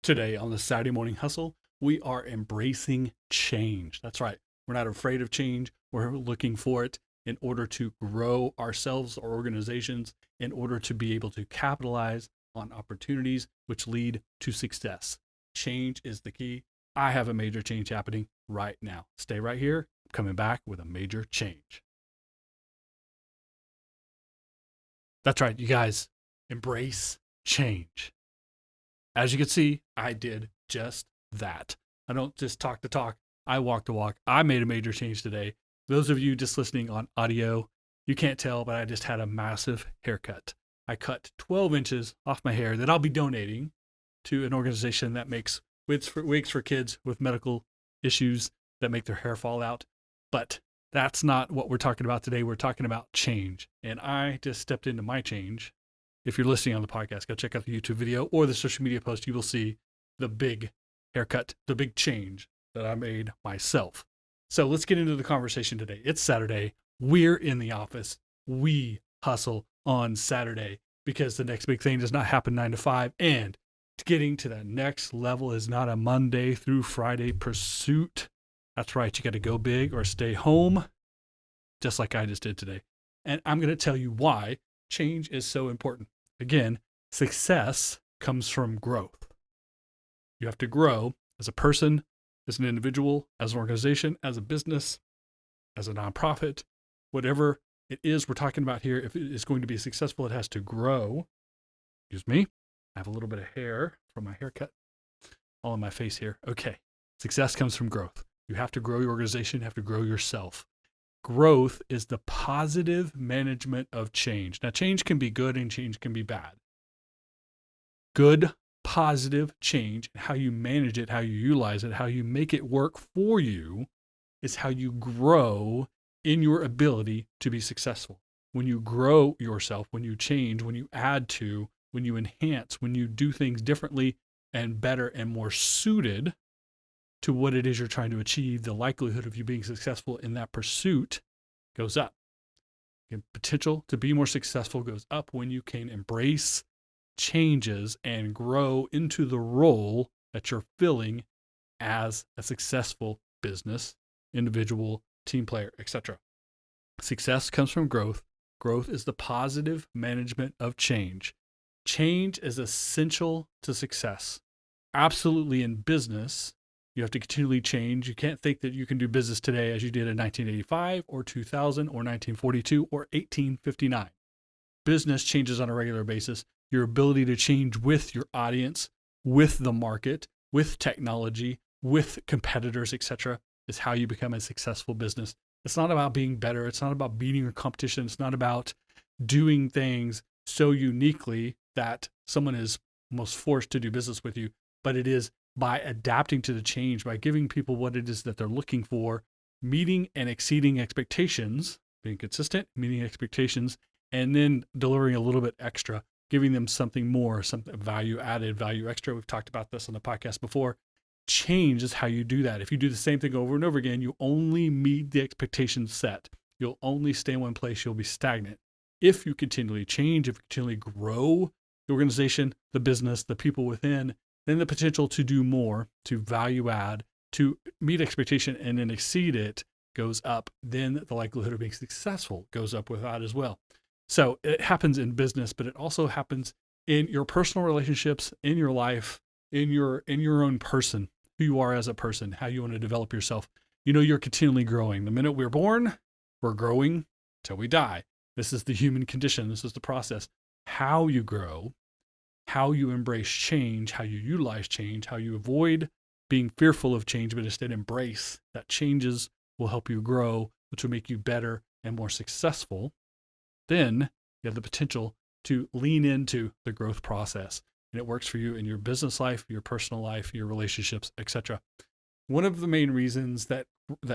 Today on the Saturday Morning Hustle, we are embracing change. That's right. We're not afraid of change. We're looking for it in order to grow ourselves or organizations, in order to be able to capitalize on opportunities which lead to success. Change is the key. I have a major change happening right now. Stay right here. I'm coming back with a major change. That's right, you guys. Embrace change. As you can see, I did just that. I don't just talk the talk. I walk the walk. I made a major change today. Those of you just listening on audio, you can't tell, but I just had a massive haircut. I cut 12 inches off my hair that I'll be donating to an organization that makes wigs for kids with medical issues that make their hair fall out. But that's not what we're talking about today. We're talking about change. And I just stepped into my change. If you're listening on the podcast, go check out the YouTube video or the social media post. You will see the big haircut, the big change that I made myself. So let's get into the conversation today. It's Saturday. We're in the office. We hustle on Saturday because the next big thing does not happen 9 to 5. And getting to that next level is not a Monday through Friday pursuit. That's right. You got to go big or stay home, just like I just did today. And I'm going to tell you why change is so important. Again, success comes from growth. You have to grow as a person, as an individual, as an organization, as a business, as a nonprofit, whatever it is we're talking about here. If it is going to be successful, it has to grow. Excuse me. I have a little bit of hair from my haircut all on my face here. Okay. Success comes from growth. You have to grow your organization. You have to grow yourself. Growth is the positive management of change. Now, change can be good and change can be bad. Good, positive change, how you manage it, how you utilize it, how you make it work for you is how you grow in your ability to be successful. When you grow yourself, when you change, when you add to, when you enhance, when you do things differently and better and more suited to what it is you're trying to achieve, the likelihood of you being successful in that pursuit goes up. The potential to be more successful goes up when you can embrace changes and grow into the role that you're filling as a successful business, individual, team player, etc. Success comes from growth. Growth is the positive management of change. Change is essential to success. Absolutely in business, you have to continually change. You can't think that you can do business today as you did in 1985 or 2000 or 1942 or 1859. Business changes on a regular basis. Your ability to change with your audience, with the market, with technology, with competitors, etc., is how you become a successful business. It's not about being better. It's not about beating your competition. It's not about doing things so uniquely that someone is almost forced to do business with you, but it is by adapting to the change, by giving people what it is that they're looking for, meeting and exceeding expectations, being consistent, meeting expectations, and then delivering a little bit extra, giving them something more, something value added, value extra. We've talked about this on the podcast before. Change is how you do that. If you do the same thing over and over again, you only meet the expectations set. You'll only stay in one place. You'll be stagnant. If you continually change, if you continually grow the organization, the business, the people within, then the potential to do more, to value add, to meet expectation and then exceed it goes up. Then the likelihood of being successful goes up with that as well. So it happens in business, but it also happens in your personal relationships, in your life, in your own person, who you are as a person, how you want to develop yourself. You know, you're continually growing. The minute we're born, we're growing till we die. This is the human condition. This is the process. How you grow, how you embrace change, how you utilize change, how you avoid being fearful of change, but instead embrace that changes will help you grow, which will make you better and more successful. Then you have the potential to lean into the growth process. And it works for you in your business life, your personal life, your relationships, etc. One of the main reasons that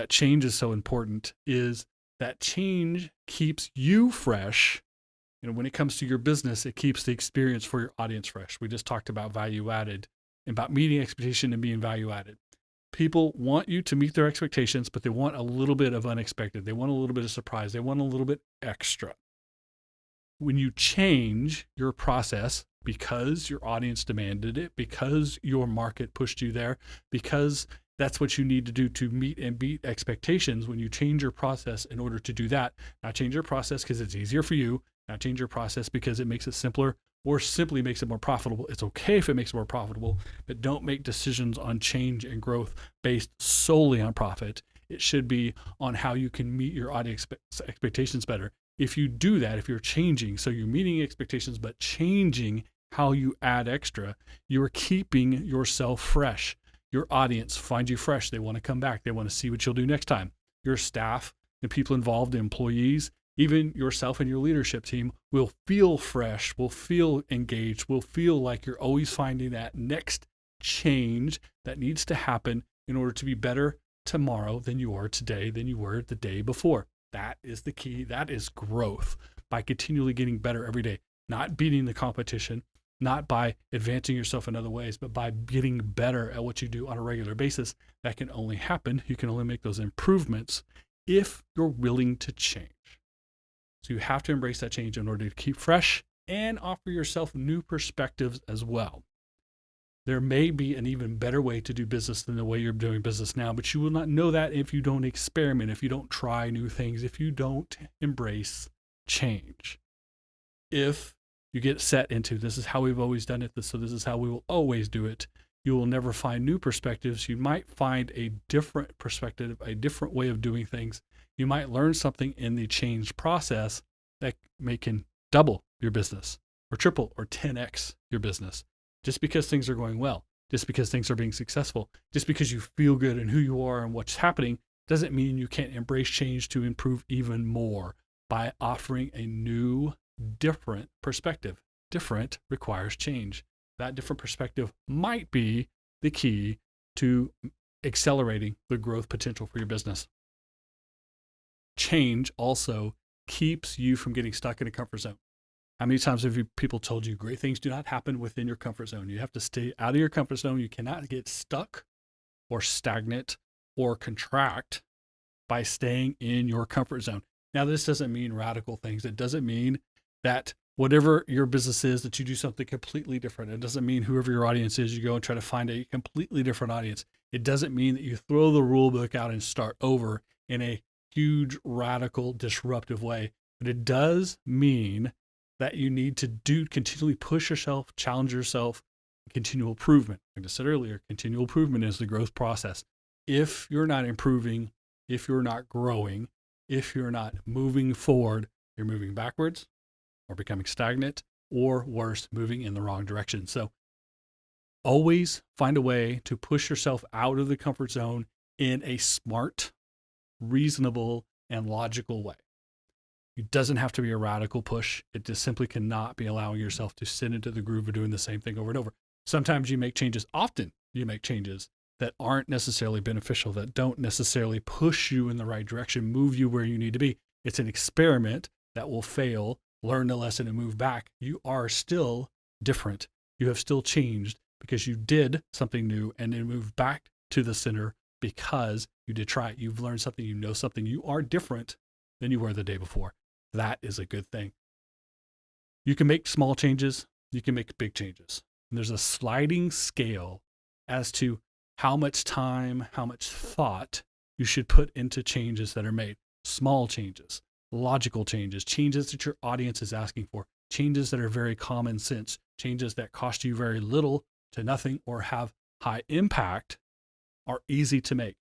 change is so important is that change keeps you fresh. And when it comes to your business, it keeps the experience for your audience fresh. We just talked about value added, about meeting expectation and being value added. People want you to meet their expectations, but they want a little bit of unexpected. They want a little bit of surprise. They want a little bit extra. When you change your process, because your audience demanded it, because your market pushed you there, because that's what you need to do to meet and beat expectations. When you change your process in order to do that, not change your process because it's easier for you, not change your process because it makes it simpler or simply makes it more profitable. It's okay if it makes it more profitable, but don't make decisions on change and growth based solely on profit. It should be on how you can meet your audience expectations better. If you do that, if you're changing, so you're meeting expectations, but changing how you add extra, you're keeping yourself fresh. Your audience finds you fresh. They want to come back. They want to see what you'll do next time. Your staff, the people involved, the employees, even yourself and your leadership team will feel fresh, will feel engaged, will feel like you're always finding that next change that needs to happen in order to be better tomorrow than you are today, than you were the day before. That is the key. That is growth, by continually getting better every day, not beating the competition, not by advancing yourself in other ways, but by getting better at what you do on a regular basis. That can only happen. You can only make those improvements if you're willing to change. So you have to embrace that change in order to keep fresh and offer yourself new perspectives as well. There may be an even better way to do business than the way you're doing business now, but you will not know that if you don't experiment, if you don't try new things, if you don't embrace change. If you get set into this is how we've always done it, so this is how we will always do it, you will never find new perspectives. You might find a different perspective, a different way of doing things. You might learn something in the change process that can double your business or triple or 10x your business. Just because things are going well, just because things are being successful, just because you feel good in who you are and what's happening, doesn't mean you can't embrace change to improve even more by offering a new, different perspective. Different requires change. That different perspective might be the key to accelerating the growth potential for your business. Change also keeps you from getting stuck in a comfort zone. How many times have people told you great things do not happen within your comfort zone? You have to stay out of your comfort zone. You cannot get stuck or stagnant or contract by staying in your comfort zone. Now, this doesn't mean radical things. It doesn't mean that whatever your business is, that you do something completely different. It doesn't mean whoever your audience is, you go and try to find a completely different audience. It doesn't mean that you throw the rule book out and start over in a huge, radical, disruptive way. But it does mean that you need to continually push yourself, challenge yourself, continual improvement. Like I said earlier, continual improvement is the growth process. If you're not improving, if you're not growing, if you're not moving forward, you're moving backwards or becoming stagnant, or worse, moving in the wrong direction. So always find a way to push yourself out of the comfort zone in a smart, reasonable, and logical way. It doesn't have to be a radical push. It just simply cannot be allowing yourself to sit into the groove of doing the same thing over and over. Sometimes you make changes, often you make changes that aren't necessarily beneficial, that don't necessarily push you in the right direction, move you where you need to be. It's an experiment that will fail, learn the lesson and move back. You are still different. You have still changed because you did something new and then moved back to the center because you did try it. You've learned something, you know something. You are different than you were the day before. That is a good thing. You can make small changes. You can make big changes. And there's a sliding scale as to how much time, how much thought you should put into changes that are made. Small changes, logical changes, changes that your audience is asking for, changes that are very common sense, changes that cost you very little to nothing or have high impact are easy to make.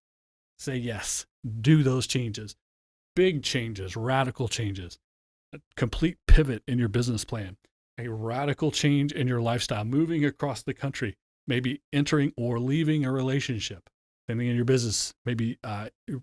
Say yes, do those changes. Big changes, radical changes, a complete pivot in your business plan, a radical change in your lifestyle, moving across the country, maybe entering or leaving a relationship, depending on your business, maybe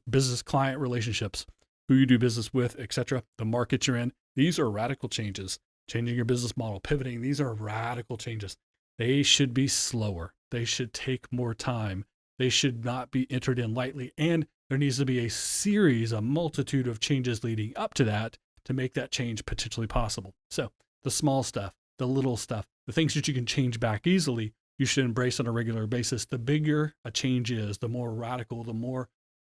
business client relationships, who you do business with, etc., the market you're in. These are radical changes. Changing your business model, pivoting, these are radical changes. They should be slower. They should take more time. They should not be entered in lightly. And there needs to be a series, a multitude of changes leading up to that to make that change potentially possible. So the small stuff, the little stuff, the things that you can change back easily, you should embrace on a regular basis. The bigger a change is, the more radical, the more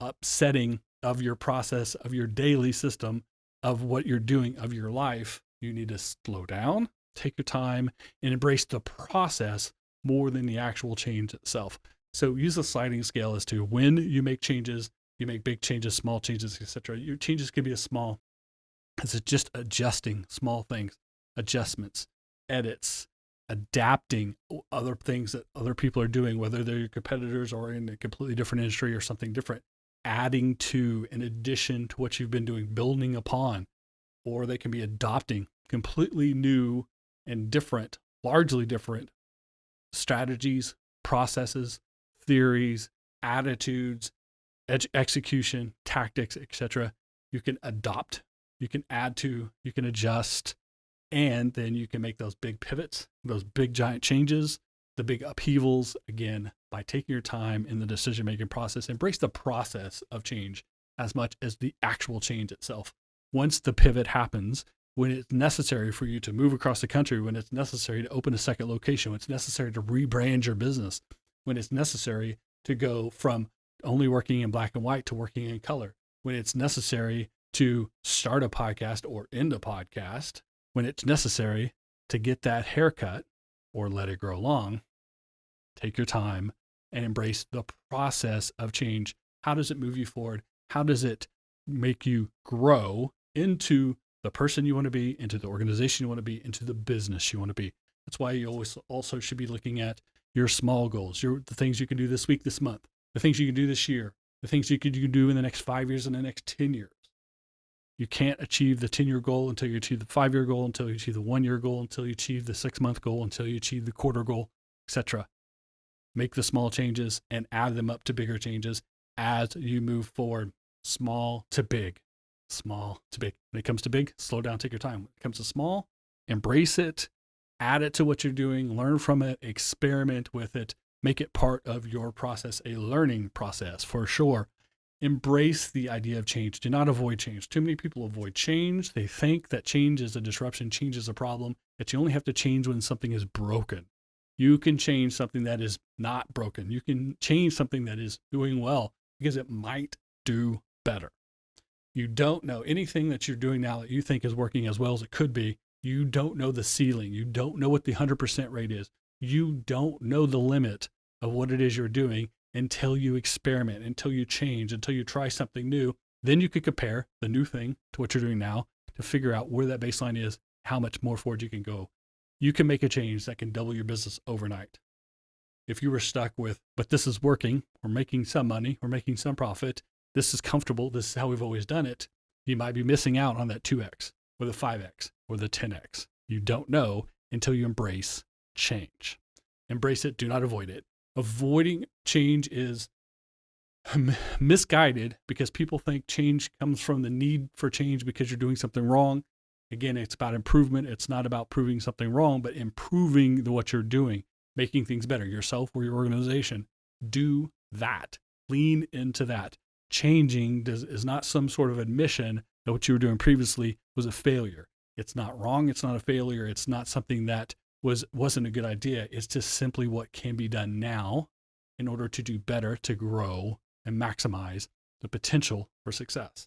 upsetting of your process, of your daily system, of what you're doing, of your life, you need to slow down Take your time and embrace the process more than the actual change itself. So use a sliding scale as to when you make changes, you make big changes, small changes, etc. Your changes can be as small as it's just adjusting small things, adjustments, edits, adapting other things that other people are doing, whether they're your competitors or in a completely different industry or something different, adding to, in addition to what you've been doing, building upon, or they can be adopting completely new and different, largely different strategies, processes, theories, attitudes, execution, tactics, etc. You can adopt, you can add to, you can adjust, and then you can make those big pivots, those big giant changes, the big upheavals, again, by taking your time in the decision-making process. Embrace the process of change as much as the actual change itself. Once the pivot happens, when it's necessary for you to move across the country, when it's necessary to open a second location, when it's necessary to rebrand your business, when it's necessary to go from only working in black and white to working in color, when it's necessary to start a podcast or end a podcast, when it's necessary to get that haircut or let it grow long, take your time and embrace the process of change. How does it move you forward? How does it make you grow into the person you want to be, into the organization you want to be, into the business you want to be? That's why you always also should be looking at your small goals, the things you can do this week, this month, the things you can do this year, the things you can do in the next 5 years and the next 10 years. You can't achieve the 10-year goal until you achieve the 5-year goal, until you achieve the 1-year goal, until you achieve the 6-month goal, until you achieve the quarter goal, etc. Make the small changes and add them up to bigger changes as you move forward. Small to big, small to big. When it comes to big, slow down, take your time. When it comes to small, embrace it, add it to what you're doing, learn from it, experiment with it, make it part of your process, a learning process for sure. Embrace the idea of change. Do not avoid change. Too many people avoid change. They think that change is a disruption, change is a problem, that you only have to change when something is broken. You can change something that is not broken. You can change something that is doing well because it might do better. You don't know anything that you're doing now that you think is working as well as it could be. You don't know the ceiling. You don't know what the 100% rate is. You don't know the limit of what it is you're doing until you experiment, until you change, until you try something new. Then you could compare the new thing to what you're doing now to figure out where that baseline is, how much more forward you can go. You can make a change that can double your business overnight. If you were stuck with, but this is working, we're making some money, we're making some profit, this is comfortable, this is how we've always done it, you might be missing out on that 2x or the 5x or the 10x. You don't know until you embrace change. Embrace it, do not avoid it. Avoiding change is misguided because people think change comes from the need for change because you're doing something wrong. Again, it's about improvement. It's not about proving something wrong, but improving what you're doing, making things better, yourself or your organization. Do that. Lean into that. Changing is not some sort of admission that what you were doing previously was a failure. It's not wrong. It's not a failure. It's not something that wasn't a good idea. It's just simply what can be done now in order to do better, to grow and maximize the potential for success.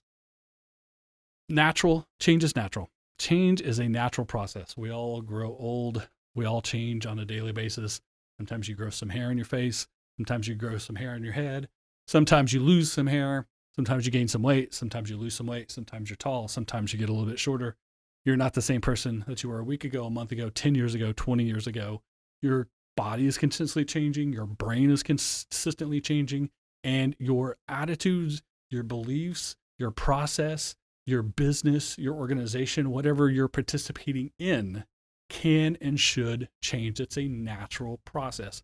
Change is natural. Change is a natural process. We all grow old. We all change on a daily basis. Sometimes you grow some hair in your face. Sometimes you grow some hair in your head. Sometimes you lose some hair. Sometimes you gain some weight. Sometimes you lose some weight. Sometimes you're tall. Sometimes you get a little bit shorter. You're not the same person that you were a week ago, a month ago, 10 years ago, 20 years ago. Your body is consistently changing. Your brain is consistently changing. And your attitudes, your beliefs, your process, your business, your organization, whatever you're participating in can and should change. It's a natural process.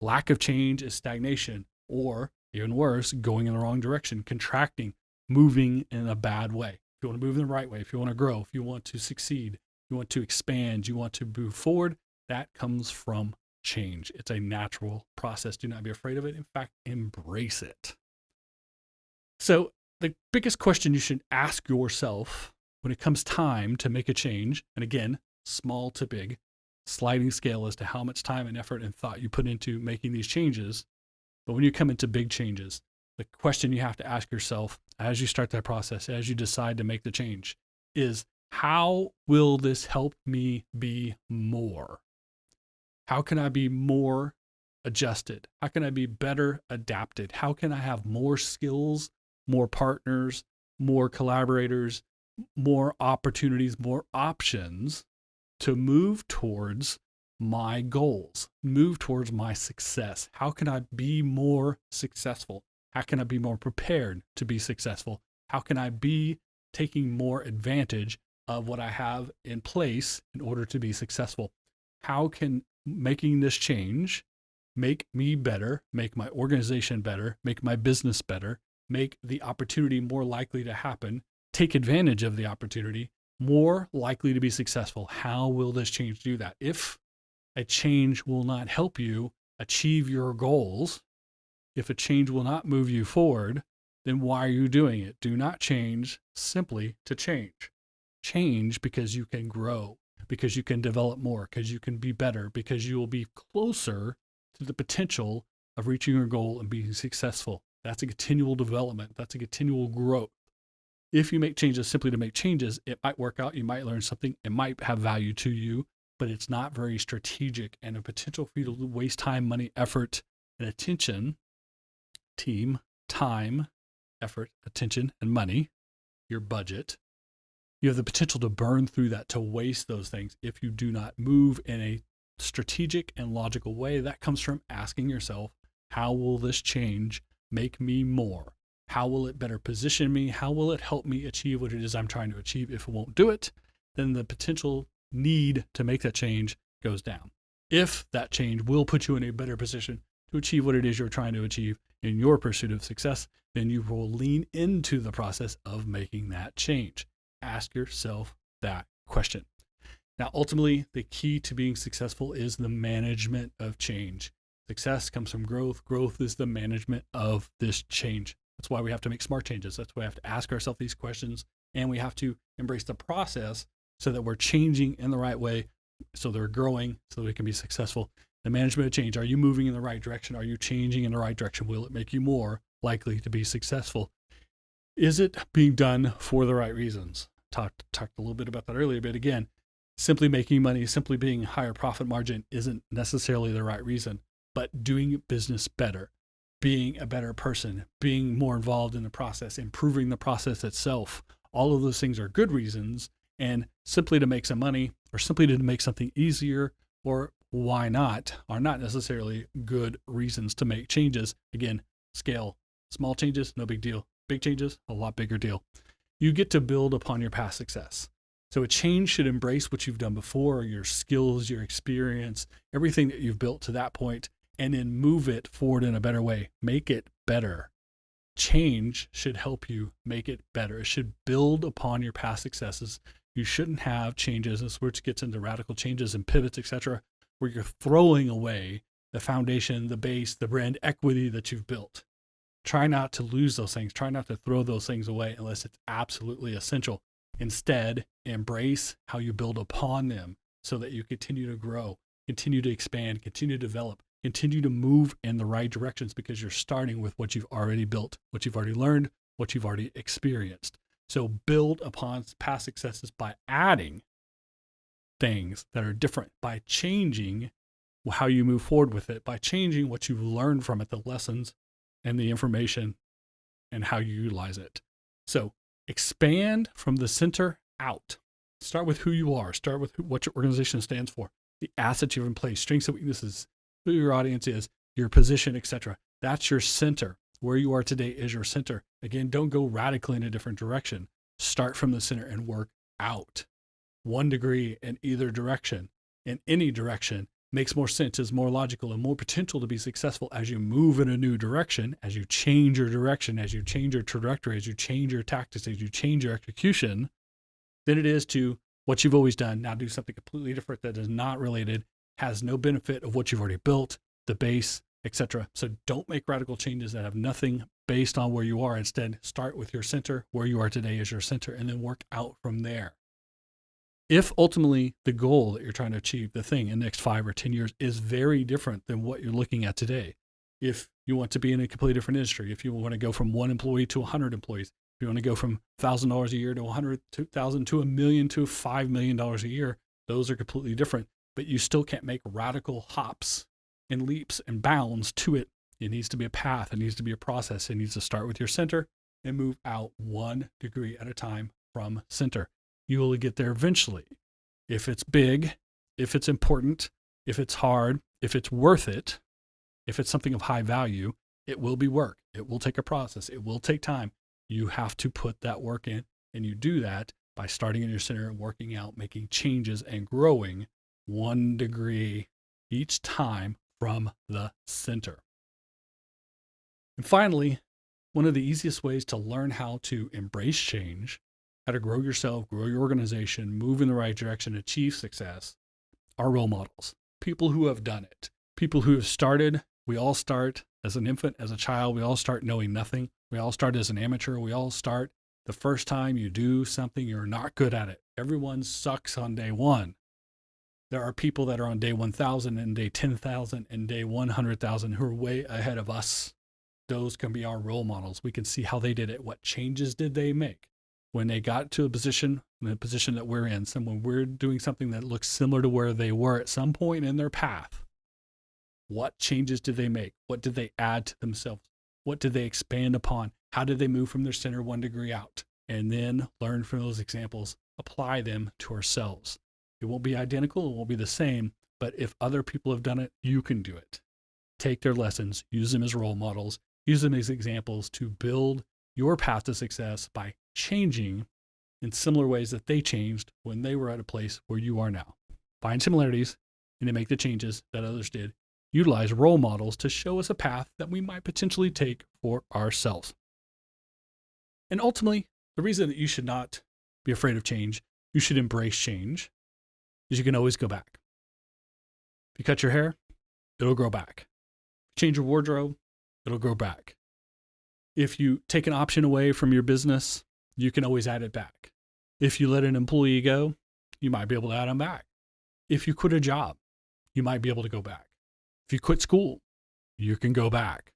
Lack of change is stagnation, or even worse, going in the wrong direction, contracting, moving in a bad way. If you want to move in the right way, if you want to grow, if you want to succeed, you want to expand, you want to move forward, that comes from change. It's a natural process. Do not be afraid of it. In fact, embrace it. So the biggest question you should ask yourself when it comes time to make a change, and again, small to big, sliding scale as to how much time and effort and thought you put into making these changes. But when you come into big changes, the question you have to ask yourself as you start that process, as you decide to make the change, is How will this help me be more? How can I be more adjusted? How can I be better adapted? How can I have more skills, more partners, more collaborators, more opportunities, more options to move towards my goals, move towards my success? How can I be more successful? How can I be more prepared to be successful? How can I be taking more advantage of what I have in place in order to be successful? How can making this change make me better, make my organization better, make my business better, make the opportunity more likely to happen, take advantage of the opportunity, more likely to be successful? How will this change do that? If a change will not help you achieve your goals, if a change will not move you forward, then why are you doing it? Do not change simply to change. Change because you can grow, because you can develop more, because you can be better, because you will be closer to the potential of reaching your goal and being successful. That's a continual development. That's a continual growth. If you make changes simply to make changes, it might work out. You might learn something. It might have value to you, but it's not very strategic, and a potential for you to waste time, money, effort, and attention, team, time, effort, attention, and money, your budget. You have the potential to burn through that, to waste those things if you do not move in a strategic and logical way. That comes from asking yourself, how will this change make me more? How will it better position me? How will it help me achieve what it is I'm trying to achieve? If it won't do it, then the potential need to make that change goes down. If that change will put you in a better position to achieve what it is you're trying to achieve in your pursuit of success, then you will lean into the process of making that change. Ask yourself that question. Now, ultimately, the key to being successful is the management of change. Success comes from growth. Growth is the management of this change. That's why we have to make smart changes. That's why we have to ask ourselves these questions, and we have to embrace the process so that we're changing in the right way, so they're growing, so that we can be successful. The management of change. Are you moving in the right direction? Are you changing in the right direction? Will it make you more likely to be successful? Is it being done for the right reasons? Talked a little bit about that earlier, but again, simply making money, simply being higher profit margin isn't necessarily the right reason, but doing business better, being a better person, being more involved in the process, improving the process itself. All of those things are good reasons, and simply to make some money or simply to make something easier, or why not, are not necessarily good reasons to make changes. Again, scale. Small changes, no big deal. Big changes, a lot bigger deal. You get to build upon your past success. So a change should embrace what you've done before, your skills, your experience, everything that you've built to that point, and then move it forward in a better way. Make it better. Change should help you make it better. It should build upon your past successes. You shouldn't have changes, which gets into radical changes and pivots, etc., where you're throwing away the foundation, the base, the brand equity that you've built. Try not to lose those things. Try not to throw those things away unless it's absolutely essential. Instead, embrace how you build upon them so that you continue to grow, continue to expand, continue to develop, continue to move in the right directions, because you're starting with what you've already built, what you've already learned, what you've already experienced. So build upon past successes by adding things that are different, by changing how you move forward with it, by changing what you've learned from it, the lessons and the information and how you utilize it. So expand from the center out. Start with who you are. Start with what your organization stands for, the assets you have in place, strengths and weaknesses, who your audience is, your position, etc. That's your center. Where you are today is your center. Again, don't go radically in a different direction. Start from the center and work out. 1 degree in either direction, in any direction, makes more sense, is more logical, and more potential to be successful as you move in a new direction, as you change your direction, as you change your trajectory, as you change your tactics, as you change your execution, than it is to what you've always done. Now do something completely different that is not related, has no benefit of what you've already built, the base, etc. So don't make radical changes that have nothing based on where you are. Instead, start with your center. Where you are today is your center, and then work out from there. If ultimately the goal that you're trying to achieve, the thing in the next 5 or 10 years, is very different than what you're looking at today, if you want to be in a completely different industry, if you want to go from 1 employee to 100 employees, you want to go from $1,000 a year to 100, 2,000 to $1 million to $5 million a year, those are completely different. But you still can't make radical hops and leaps and bounds to it. It needs to be a path. It needs to be a process. It needs to start with your center and move out 1 degree at a time from center. You will get there eventually. If it's big, if it's important, if it's hard, if it's worth it, if it's something of high value, it will be work. It will take a process. It will take time. You have to put that work in, and you do that by starting in your center and working out, making changes and growing 1 degree each time from the center. And finally, one of the easiest ways to learn how to embrace change, how to grow yourself, grow your organization, move in the right direction, achieve success, are role models. People who have done it. People who have started. We all start as an infant, as a child. We all start knowing nothing. We all start as an amateur. We all start the first time you do something, you're not good at it. Everyone sucks on day 1. There are people that are on day 1,000 and day 10,000 and day 100,000 who are way ahead of us. Those can be our role models. We can see how they did it. What changes did they make when they got to a position, the position that we're in? When we're doing something that looks similar to where they were at some point in their path. What changes did they make? What did they add to themselves? What did they expand upon? How did they move from their center 1 degree out? And then learn from those examples, apply them to ourselves. It won't be identical, it won't be the same, but if other people have done it, you can do it. Take their lessons, use them as role models, use them as examples to build your path to success by changing in similar ways that they changed when they were at a place where you are now. Find similarities and then make the changes that others did. Utilize role models to show us a path that we might potentially take for ourselves. And ultimately, the reason that you should not be afraid of change, you should embrace change, is you can always go back. If you cut your hair, it'll grow back. Change your wardrobe, it'll grow back. If you take an option away from your business, you can always add it back. If you let an employee go, you might be able to add them back. If you quit a job, you might be able to go back. If you quit school, you can go back.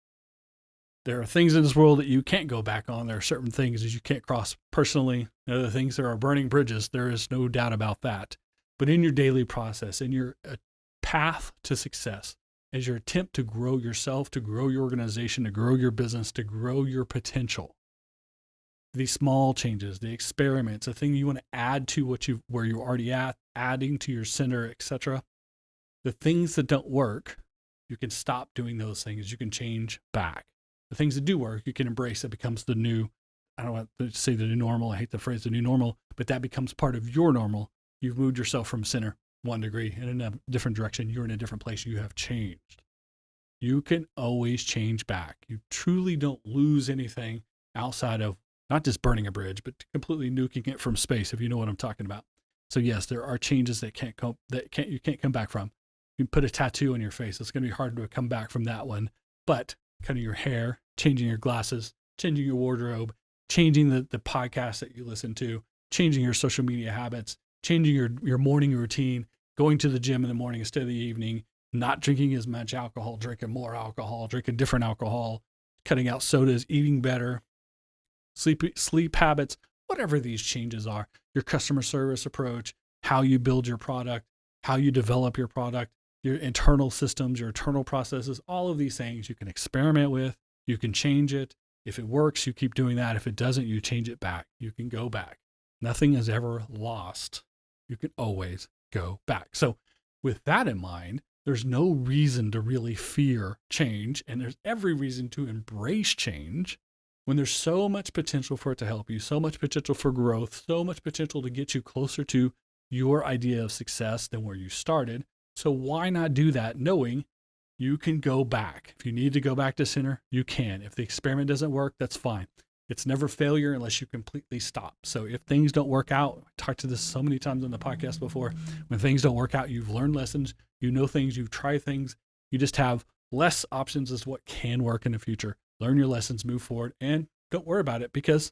There are things in this world that you can't go back on. There are certain things that you can't cross personally. Other things, there are burning bridges. There is no doubt about that. But in your daily process, in your path to success, as your attempt to grow yourself, to grow your organization, to grow your business, to grow your potential, these small changes, the experiments, the thing you want to add to where you're already at, adding to your center, etc. The things that don't work, you can stop doing those things. You can change back. The things that do work, you can embrace. It becomes the new, I don't want to say the new normal. I hate the phrase the new normal, but that becomes part of your normal. You've moved yourself from center 1 degree in a different direction. You're in a different place. You have changed. You can always change back. You truly don't lose anything outside of not just burning a bridge, but completely nuking it from space, if you know what I'm talking about. So yes, there are changes that you can't come back from. You can put a tattoo on your face. It's going to be hard to come back from that one. But cutting your hair, changing your glasses, changing your wardrobe, changing the podcast that you listen to, changing your social media habits, changing your morning routine, going to the gym in the morning instead of the evening, not drinking as much alcohol, drinking more alcohol, drinking different alcohol, cutting out sodas, eating better, sleep habits, whatever these changes are, your customer service approach, how you build your product, how you develop your product, your internal systems, your internal processes, all of these things you can experiment with. You can change it. If it works, you keep doing that. If it doesn't, you change it back. You can go back. Nothing is ever lost. You can always go back. So with that in mind, there's no reason to really fear change. And there's every reason to embrace change when there's so much potential for it to help you, so much potential for growth, so much potential to get you closer to your idea of success than where you started. So why not do that knowing you can go back? If you need to go back to center, you can. If the experiment doesn't work, that's fine. It's never failure unless you completely stop. So if things don't work out, I talked to this so many times on the podcast before, when things don't work out, you've learned lessons, you know things, you've tried things, you just have less options as what can work in the future. Learn your lessons, move forward, and don't worry about it because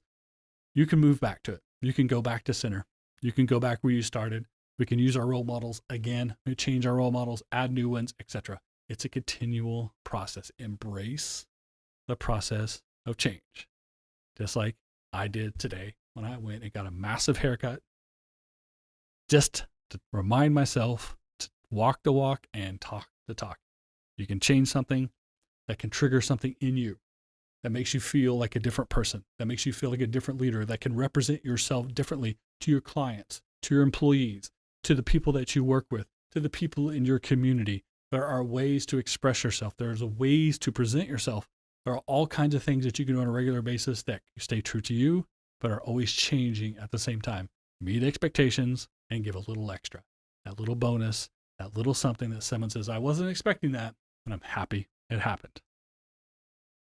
you can move back to it. You can go back to center. You can go back where you started. We can use our role models again, we change our role models, add new ones, etc. It's a continual process. Embrace the process of change. Just like I did today when I went and got a massive haircut, just to remind myself to walk the walk and talk the talk. You can change something that can trigger something in you that makes you feel like a different person, that makes you feel like a different leader, that can represent yourself differently to your clients, to your employees, to the people that you work with, to the people in your community. There are ways to express yourself. There's ways to present yourself. There are all kinds of things that you can do on a regular basis that stay true to you, but are always changing at the same time. Meet expectations and give a little extra, that little bonus, that little something that someone says, I wasn't expecting that, and I'm happy it happened.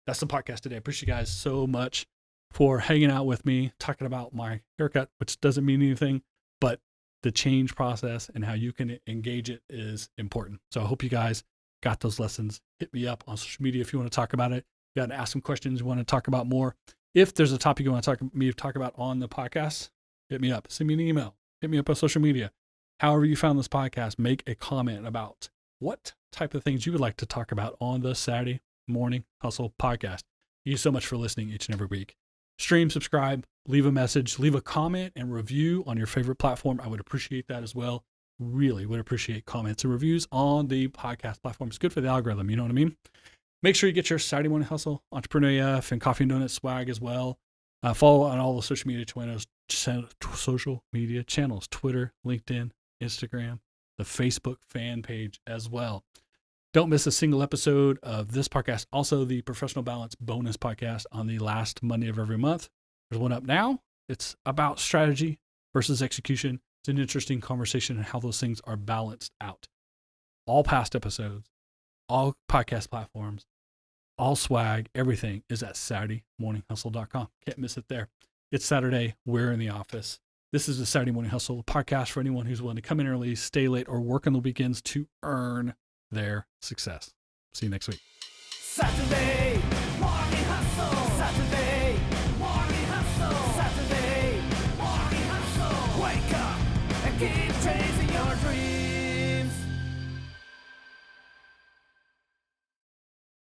That's the podcast today. I appreciate you guys so much for hanging out with me, talking about my haircut, which doesn't mean anything, but the change process and how you can engage it is important. So I hope you guys got those lessons. Hit me up on social media if you want to talk about it. You got to ask some questions you want to talk about more. If there's a topic you want to talk about on the podcast, hit me up. Send me an email. Hit me up on social media. However you found this podcast, make a comment about what type of things you would like to talk about on the Saturday Morning Hustle podcast. Thank you so much for listening each and every week. Stream, subscribe, leave a message, leave a comment and review on your favorite platform. I would appreciate that as well. Really would appreciate comments and reviews on the podcast platform. It's good for the algorithm. You know what I mean? Make sure you get your Saturday Morning Hustle, Entrepreneur AF, and Coffee and Donuts swag as well. Follow on all the social media channels, Twitter, LinkedIn, Instagram, the Facebook fan page as well. Don't miss a single episode of this podcast. Also, the Professional Balance bonus podcast on the last Monday of every month. There's one up now. It's about strategy versus execution. It's an interesting conversation on how those things are balanced out. All past episodes, all podcast platforms, all swag, everything is at SaturdayMorningHustle.com. Can't miss it there. It's Saturday. We're in the office. This is the Saturday Morning Hustle podcast for anyone who's willing to come in early, stay late, or work on the weekends to earn their success. See you next week. Saturday Morning Hustle. Saturday Morning Hustle. Saturday Morning Hustle. Wake up and keep chasing your dreams.